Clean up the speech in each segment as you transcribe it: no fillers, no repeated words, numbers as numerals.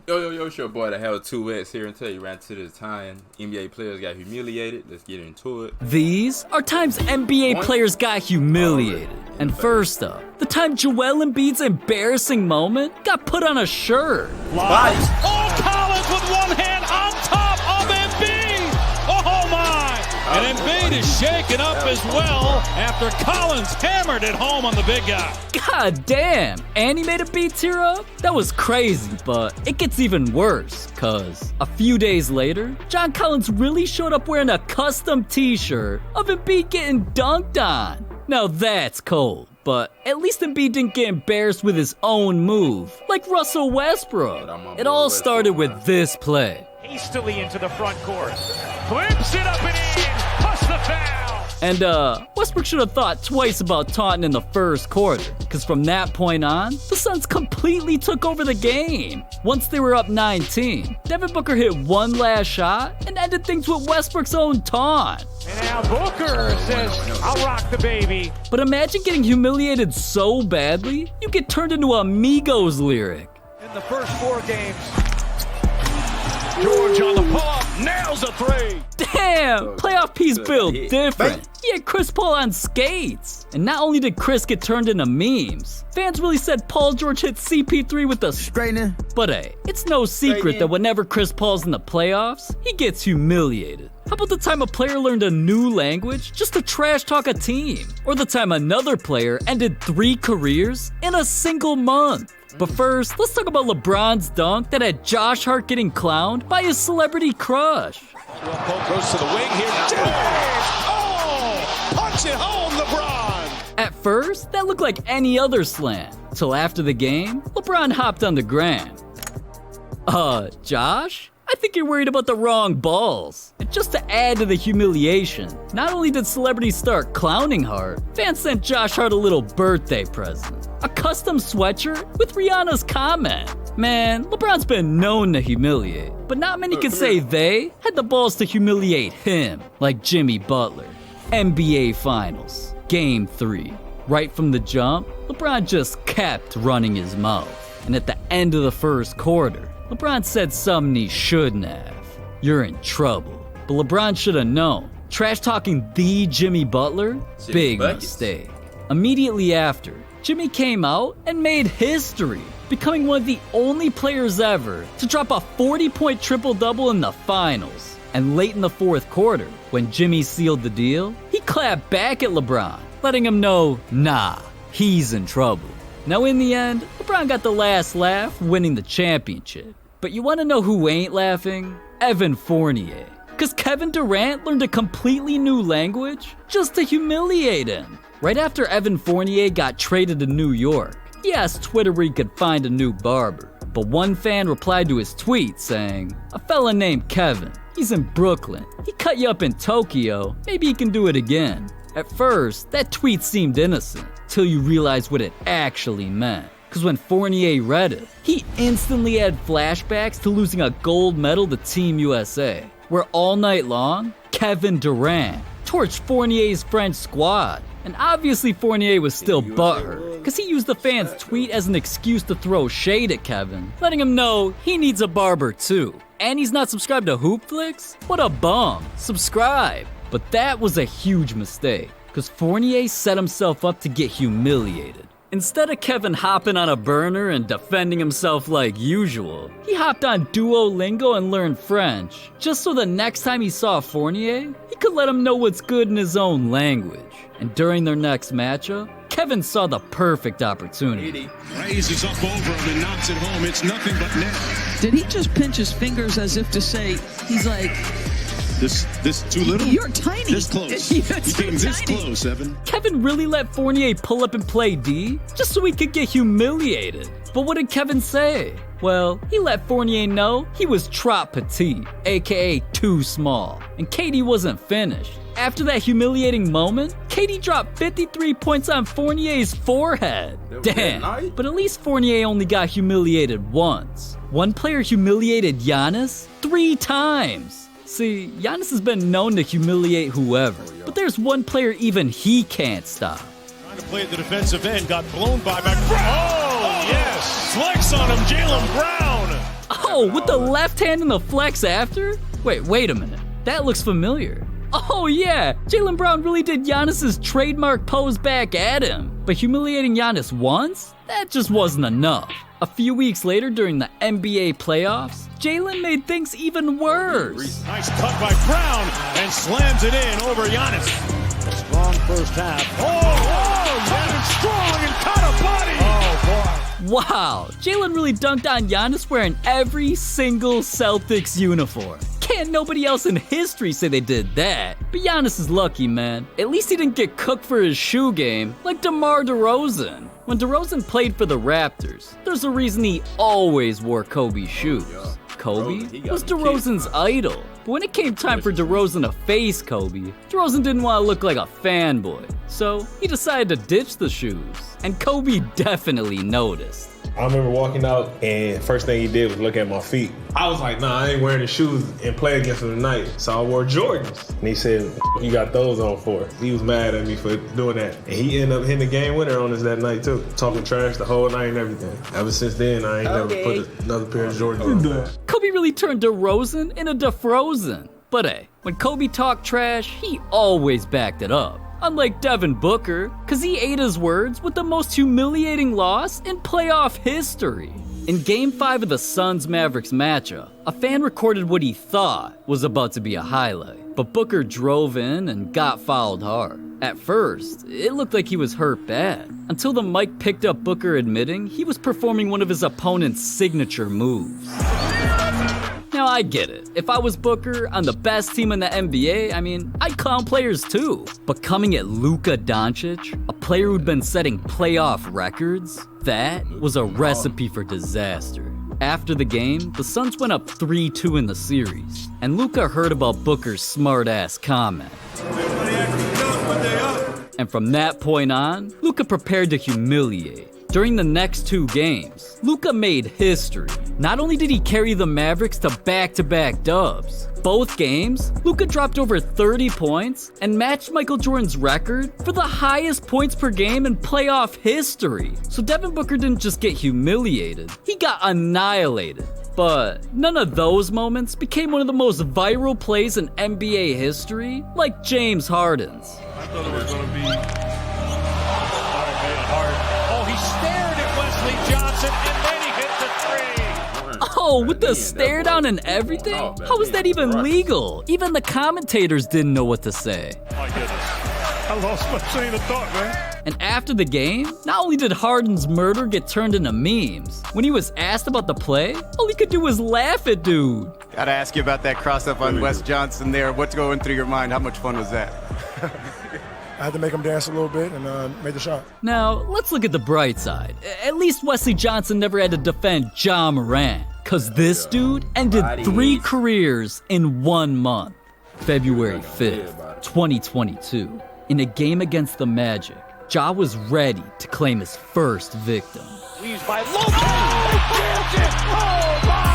Yo, it's your boy, the Hell 2X here, and tell you right to the time NBA players got humiliated. Let's get into it. These are times NBA players got humiliated. And first up, the time Joel Embiid's embarrassing moment got put on a shirt. Oh, Collins with one hand on top of Embiid! Oh my! And Embiid is shaken up as well after Collins hammered it home on the big guy. God damn, and he made Embiid tear up? That was crazy, but it gets even worse, cause a few days later, John Collins really showed up wearing a custom t-shirt of Embiid getting dunked on. Now that's cold, but at least Embiid didn't get embarrassed with his own move, like Russell Westbrook. It all started with this play. Hastily into the front court. Flips it up and in. Plus the foul. And Westbrook should have thought twice about taunting in the first quarter, because from that point on, the Suns completely took over the game. Once they were up 19, Devin Booker hit one last shot and ended things with Westbrook's own taunt. And now Booker says, I'll rock the baby. But imagine getting humiliated so badly, you get turned into a Migos lyric. In the first 4 games, George on the pull-up, nails a 3. Damn, playoff piece built different. He had Chris Paul on skates. And not only did Chris get turned into memes, fans really said Paul George hit CP3 with the straightener. But hey, it's no secret that whenever Chris Paul's in the playoffs, he gets humiliated. How about the time a player learned a new language just to trash talk a team? Or the time another player ended 3 careers in a single month? But first, let's talk about LeBron's dunk that had Josh Hart getting clowned by his celebrity crush. Goes to the wing here. Oh, punch it home, LeBron. At first, that looked like any other slam. Till after the game, LeBron hopped on the gram. Josh? I think you're worried about the wrong balls. And just to add to the humiliation, not only did celebrities start clowning Hart, fans sent Josh Hart a little birthday present. A custom sweatshirt with Rihanna's comment. Man, LeBron's been known to humiliate, but not many can say they had the balls to humiliate him, like Jimmy Butler. NBA Finals, Game 3. Right from the jump, LeBron just kept running his mouth. And at the end of the first quarter, LeBron said something he shouldn't have. You're in trouble. But LeBron should have known. Trash talking the Jimmy Butler? Big mistake. Immediately after, Jimmy came out and made history, becoming one of the only players ever to drop a 40-point triple-double in the finals. And late in the fourth quarter, when Jimmy sealed the deal, he clapped back at LeBron, letting him know, nah, he's in trouble. Now in the end, LeBron got the last laugh, winning the championship. But you want to know who ain't laughing? Evan Fournier. Because Kevin Durant learned a completely new language just to humiliate him. Right after Evan Fournier got traded to New York, he asked Twitter where he could find a new barber. But one fan replied to his tweet saying, a fella named Kevin, he's in Brooklyn. He cut you up in Tokyo, maybe he can do it again. At first, that tweet seemed innocent, till you realized what it actually meant. Because when Fournier read it, he instantly had flashbacks to losing a gold medal to Team USA, where all night long, Kevin Durant torched Fournier's French squad. And obviously Fournier was still butthurt, because he used the fan's tweet as an excuse to throw shade at Kevin, letting him know he needs a barber too. And he's not subscribed to Hoopflix? What a bum. Subscribe. But that was a huge mistake, because Fournier set himself up to get humiliated. Instead of Kevin hopping on a burner and defending himself like usual, he hopped on Duolingo and learned French, just so the next time he saw Fournier, he could let him know what's good in his own language. And during their next matchup, Kevin saw the perfect opportunity. Raises up over him and knocks it home. It's nothing but net. Did he just pinch his fingers as if to say, he's like, This too little? You're tiny. This close. You came this close, Evan. Kevin really let Fournier pull up and play D just so he could get humiliated. But what did Kevin say? Well, he let Fournier know he was trop petit, aka too small, and KD wasn't finished. After that humiliating moment, KD dropped 53 points on Fournier's forehead. Damn, but at least Fournier only got humiliated once. One player humiliated Giannis 3 times. See, Giannis has been known to humiliate whoever, but there's one player even he can't stop. Trying to play at the defensive end, got blown by McBrown. Oh, yes! Flex on him, Jaylen Brown. Oh, with the left hand and the flex after? Wait a minute. That looks familiar. Oh yeah, Jaylen Brown really did Giannis's trademark pose back at him. But humiliating Giannis once? That just wasn't enough. A few weeks later during the NBA playoffs, Jaylen made things even worse. Nice cut by Brown and slams it in over Giannis. A strong first half. Giannis strong and caught a body. Oh, boy. Wow, Jaylen really dunked on Giannis wearing every single Celtics uniform. Can't nobody else in history say they did that. But Giannis is lucky, man. At least he didn't get cooked for his shoe game like DeMar DeRozan. When DeRozan played for the Raptors, there's a reason he always wore Kobe's shoes. Kobe was DeRozan's idol. But when it came time for DeRozan to face Kobe, DeRozan didn't want to look like a fanboy. So he decided to ditch the shoes. And Kobe definitely noticed. I remember walking out, and first thing he did was look at my feet. I was like, nah, I ain't wearing the shoes and play against him tonight. So I wore Jordans. And he said, you got those on for? He was mad at me for doing that. And he ended up hitting the game winner on us that night too. Talking trash the whole night and everything. Ever since then, I ain't never put another pair of Jordans on. Kobe really turned DeRozan into DeFrozen. But hey, when Kobe talked trash, he always backed it up. Unlike Devin Booker, cause he ate his words with the most humiliating loss in playoff history. In Game 5 of the Suns-Mavericks matchup, a fan recorded what he thought was about to be a highlight, but Booker drove in and got fouled hard. At first, it looked like he was hurt bad, until the mic picked up Booker admitting he was performing one of his opponent's signature moves. Now I get it. If I was Booker on the best team in the NBA, I'd clown players too. But coming at Luka Doncic, a player who'd been setting playoff records, that was a recipe for disaster. After the game, the Suns went up 3-2 in the series, and Luka heard about Booker's smart-ass comment. And from that point on, Luka prepared to humiliate. During the next 2 games, Luka made history. Not only did he carry the Mavericks to back-to-back dubs, both games, Luka dropped over 30 points and matched Michael Jordan's record for the highest points per game in playoff history. So Devin Booker didn't just get humiliated, he got annihilated. But none of those moments became one of the most viral plays in NBA history, like James Harden's. I thought it was going to be... stared at Wesley Johnson and then he hit the three. Oh, with the stare down and everything? How is that even legal? Even the commentators didn't know what to say. My goodness. I lost my train of thought, man. And after the game, not only did Harden's murder get turned into memes, when he was asked about the play, all he could do was laugh at dude. Gotta ask you about that cross-up on Wes Johnson there. What's going through your mind? How much fun was that? I had to make him dance a little bit and made the shot. Now, let's look at the bright side. At least Wesley Johnson never had to defend Ja Morant, cause this dude ended 3 careers in 1 month. February 5th, 2022. In a game against the Magic, Ja was ready to claim his first victim. Leaves by Lopez. Oh, my!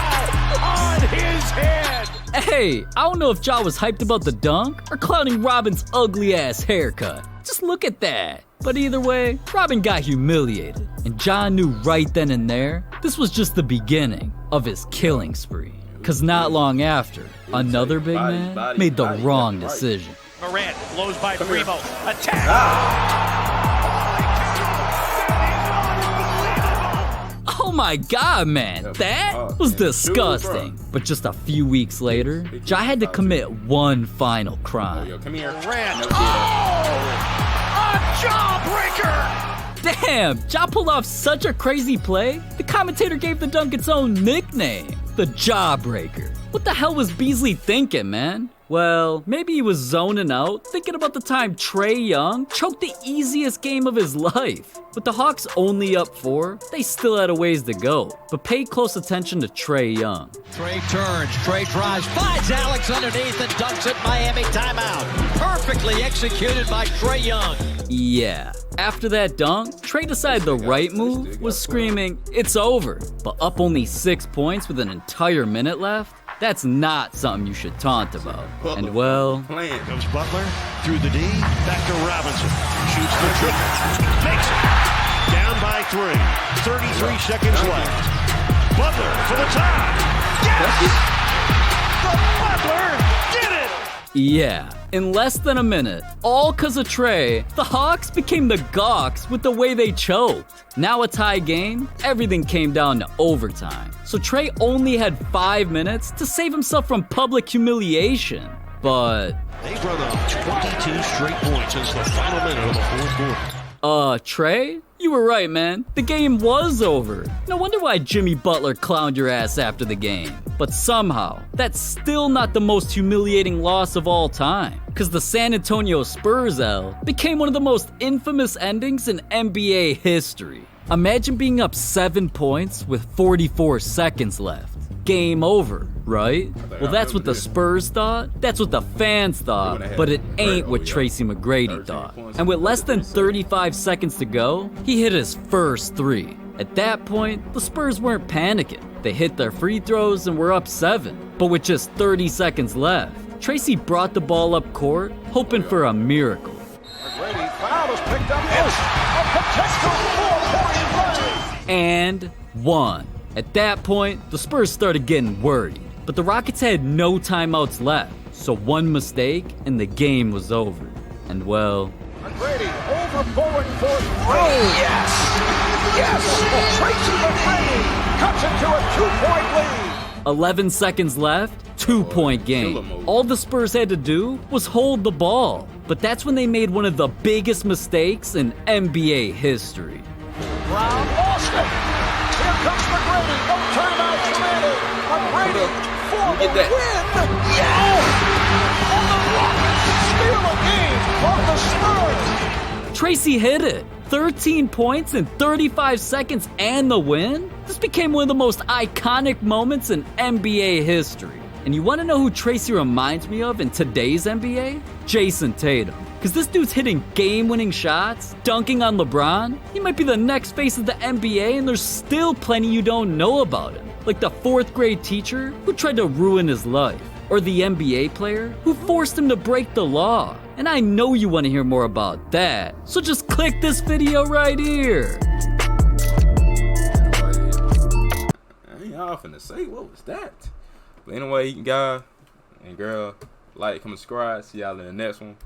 On his head. Hey, I don't know if Ja was hyped about the dunk or clowning Robin's ugly-ass haircut. Just look at that. But either way, Robin got humiliated, and Ja knew right then and there this was just the beginning of his killing spree. Cause not long after, another big man made the wrong decision. Morant blows by Primo. Attack! Oh my god, man, that was disgusting. But just a few weeks later, Ja had to commit one final crime. Come here. Morant. A jawbreaker! Damn, Ja pulled off such a crazy play, the commentator gave the dunk its own nickname, the Jawbreaker. What the hell was Beasley thinking, man? Well, maybe he was zoning out, thinking about the time Trae Young choked the easiest game of his life. With the Hawks only up 4, they still had a ways to go. But pay close attention to Trae Young. Trae turns, Trae drives, finds Alex underneath and dunks it. Miami timeout. Perfectly executed by Trae Young. Yeah, after that dunk, Trae decided the right move was screaming, "It's over." But up only 6 points with an entire minute left? That's not something you should taunt about. And well... Goes Butler through the D, back to Robinson. Shoots the triple. Makes it. Down by 3. 33 seconds left. Butler for the tie. Yeah, in less than a minute, all cause of Trey, the Hawks became the Gawks with the way they choked. Now a tie game, everything came down to overtime. So Trey only had 5 minutes to save himself from public humiliation. But They've run up 22 straight points since the final minute of the fourth quarter. Trey? You were right, man. The game was over. No wonder why Jimmy Butler clowned your ass after the game. But somehow, that's still not the most humiliating loss of all time. Cause the San Antonio Spurs L became one of the most infamous endings in NBA history. Imagine being up 7 points with 44 seconds left. Game over, right? Well, that's what the Spurs thought, that's what the fans thought, but it ain't what Tracy McGrady thought. And with less than 35 seconds to go, he hit his first three. At that point, the Spurs weren't panicking. They hit their free throws and were up 7. But with just 30 seconds left, Tracy brought the ball up court, hoping for a miracle. McGrady, foul is picked up. It's a potential 4-point run. And one. At that point, the Spurs started getting worried, but the Rockets had no timeouts left, so one mistake and the game was over. And well, McGrady overflowing for three. Yes! Yes! Tracy McGrady cuts into a 2-point lead. 11 seconds left, 2-point game. All the Spurs had to do was hold the ball, but that's when they made one of the biggest mistakes in NBA history. Brown lost it. Here comes McGrady. No timeouts remaining. McGrady for the win. Yes! And the Rockets steal a game from the Spurs. Tracy hit it. 13 points in 35 seconds and the win? This became one of the most iconic moments in NBA history. And you want to know who Tracy reminds me of in today's NBA? Jason Tatum. Because this dude's hitting game-winning shots, dunking on LeBron. He might be the next face of the NBA, and there's still plenty you don't know about him. Like the 4th grade teacher who tried to ruin his life. Or the NBA player who forced him to break the law. And I know you want to hear more about that. So just click this video right here. I ain't all finna say, what was that? But anyway, guy and girl, like, comment, subscribe. See y'all in the next one.